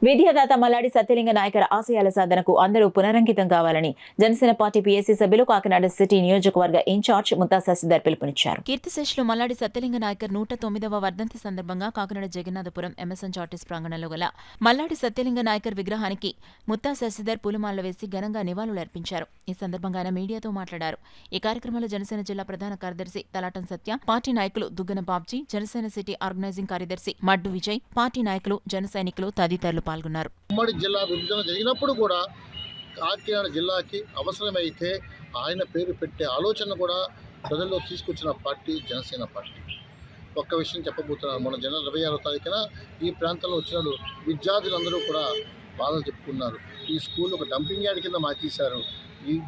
విద్యాదాత మల్లాడి సత్యలింగ నాయకర్ ఆశయాల సాధనకు అందరూ పునరంకితం కావాలని జనసేన పార్టీ పీఎస్సీ సభ్యులు కాకినాడ సిటీ నియోజకవర్గ ఇన్ఛార్జ్ ముత్తా శశిధర్ పిలుపునిచ్చారు. కీర్తిశేషులు మల్లాడి సత్యలింగ నాయకర్ 109వ వర్ధంతి సందర్భంగా కాకినాడ జగన్నాథపురం ఎంఎస్ఎన్ చార్టీస్ ప్రాంగణంలో గల మల్లాడి సత్యలింగ నాయకర్ విగ్రహానికి ముత్తా శశిధర్ పూలమాలలు వేసి ఘనంగా నివాళులర్పించారు. ఈ సందర్భంగా ఆయన మీడియాతో మాట్లాడారు. ఈ కార్యక్రమంలో జనసేన జిల్లా ప్రధాన కార్యదర్శి తలాటం సత్య, పార్టీ నాయకులు దుగ్గన బాబ్జీ, జనసేన సిటీ ఆర్గనైజింగ్ కార్యదర్శి మడ్డు విజయ్, పార్టీ నాయకులు, జన సైనికులు తదితరులు పాల్గొన్నారు. ఉమ్మడి జిల్లా విభజన జరిగినప్పుడు కూడా కాకినాడ జిల్లాకి అవసరమైతే ఆయన పేరు పెట్టే ఆలోచన కూడా ప్రజల్లో తీసుకొచ్చిన పార్టీ జనసేన పార్టీ. ఒక్క విషయం చెప్పబోతున్నాను. మన జనవరి 26వ తారీఖున ఈ ప్రాంతంలో వచ్చిన విద్యార్థులందరూ కూడా బాధలు చెప్పుకున్నారు. ఈ స్కూల్ ఒక డంపింగ్ యార్డ్ కింద మార్చేశారు,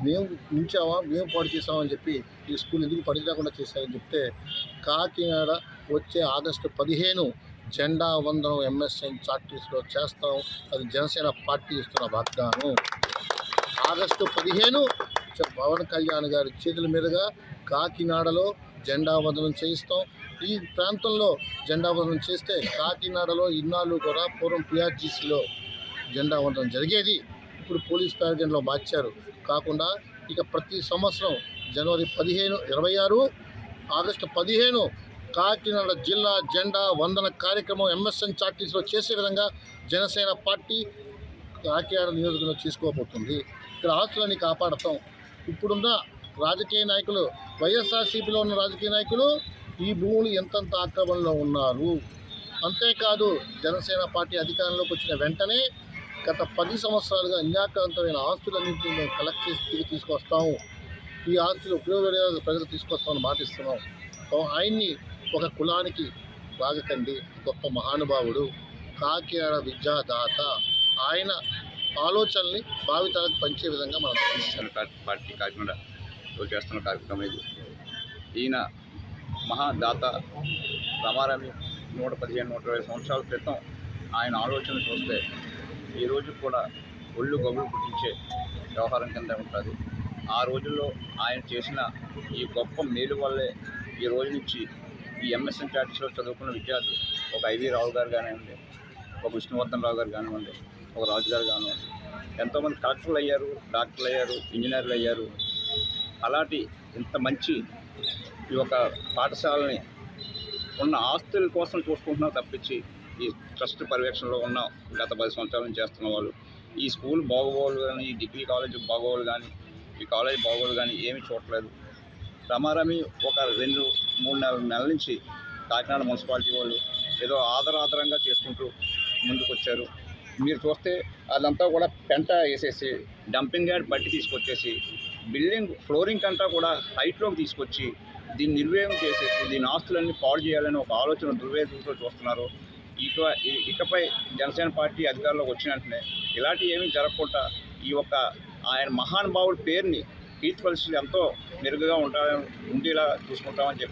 మేము ఉంచామా, మేము పాడు చేసామని చెప్పి ఈ స్కూల్ ఎందుకు పనిచేయకుండా చేశారని చెప్తే, కాకినాడ వచ్చే ఆగస్టు 15 జెండా వందనం ఎంఎస్ఎన్ చార్టీస్లో చేస్తాం. అది జనసేన పార్టీ ఇస్తున్న వాగ్దానం. ఆగస్టు 15 పవన్ కళ్యాణ్ గారి చేతుల మీదుగా కాకినాడలో జెండా వందనం చేయిస్తాం. ఈ ప్రాంతంలో జెండా వందనం చేస్తే కాకినాడలో ఇన్నాళ్ళు కూడా పూర్వం పిఆర్జీసీలో జెండా వందనం జరిగేది, ఇప్పుడు పోలీస్ ప్యావిలియన్లో మార్చారు. కాకుండా ఇక ప్రతి సంవత్సరం జనవరి 15, 26, ఆగస్టు 15 కాకినాడ జిల్లా జెండా వందన కార్యక్రమం ఎంఎస్ఎన్ చార్టీస్లో చేసే విధంగా జనసేన పార్టీ కాకినాడ నియోజకవర్గంలో చేసుకోబోతుంది. ఇక్కడ ఆస్తులని కాపాడతాం. ఇప్పుడున్న రాజకీయ నాయకులు, వైఎస్ఆర్సీపీలో ఉన్న రాజకీయ నాయకులు ఈ భూములు ఎంతంత ఆక్రమణలో ఉన్నారు. అంతేకాదు జనసేన పార్టీ అధికారంలోకి వచ్చిన వెంటనే గత 10 సంవత్సరాలుగా అన్యాక్రాంతమైన ఆస్తులన్నింటినీ మేము కలెక్ట్ చేసి తిరిగి తీసుకొస్తాము. ఈ ఆస్తులు ఉపయోగపడే ప్రజలు తీసుకొస్తామని మాటిస్తున్నాం. ఆయన్ని ఒక కులానికి రాగకండి. గొప్ప మహానుభావుడు, కాకినాడ విద్యాదాత. ఆయన ఆలోచనల్ని భావితరాలకు పంచే విధంగా మనం పార్టీ కాకినాడ చేస్తున్న కార్యక్రమం ఇది. ఈయన మహాదాత రమారమి 115-120 సంవత్సరాల క్రితం ఆయన ఆలోచన చూస్తే ఈరోజు కూడా ఒళ్ళు గొప్పలు పుట్టించే వ్యవహారం కింద ఉంటుంది. ఆ రోజుల్లో ఆయన చేసిన ఈ గొప్ప మేలు వల్లే ఈ రోజు నుంచి ఈ ఎంఎస్ఎన్ చార్టీస్లో చదువుకున్న విద్యార్థులు, ఒక ఐవి రావు గారు కానివ్వండి, ఒక విష్ణువర్ధన్ రావు గారు కానివ్వండి, ఒక రాజు గారు కానివ్వండి, ఎంతోమంది కలెక్టర్లు అయ్యారు, డాక్టర్లు అయ్యారు, ఇంజనీర్లు అయ్యారు. అలాంటి ఇంత మంచి ఈ యొక్క పాఠశాలని ఉన్న ఆస్తుల కోసం చూసుకుంటున్నాం తప్పించి ఈ ట్రస్ట్ పర్యవేక్షణలో ఉన్న గత 10 సంవత్సరాల నుంచి చేస్తున్న వాళ్ళు ఈ స్కూల్ బాగోగులు కానీ, ఈ డిగ్రీ కాలేజ్ బాగోగులు కానీ, ఈ కాలేజ్ బాగోగులు కానీ ఏమీ చూడలేదు. రమారమి ఒక 2-3 నెలల నుంచి కాకినాడ మున్సిపాలిటీ వాళ్ళు ఏదో ఆదరంగా చేసుకుంటూ ముందుకు వచ్చారు. మీరు చూస్తే అదంతా కూడా పెంట వేసేసి డంపింగ్ యార్డ్ బట్టి తీసుకొచ్చేసి బిల్డింగ్ ఫ్లోరింగ్ అంతా కూడా హైట్లోకి తీసుకొచ్చి దీన్ని నిర్వహణ చేసేసి దీని ఆస్తులన్నీ పాడు చేయాలని ఒక ఆలోచన దుర్వేదంతో చూస్తున్నారు. ఇకపై జనసేన పార్టీ అధికారంలోకి వచ్చిన వెంటనే ఇలాంటి ఏమీ జరగకుండా ఈ యొక్క ఆయన మహానుభావుడి పేరుని కీర్తి పరిస్థితులు ఎంతో మెరుగుగా ఉండేలా చూసుకుంటామని చెప్పి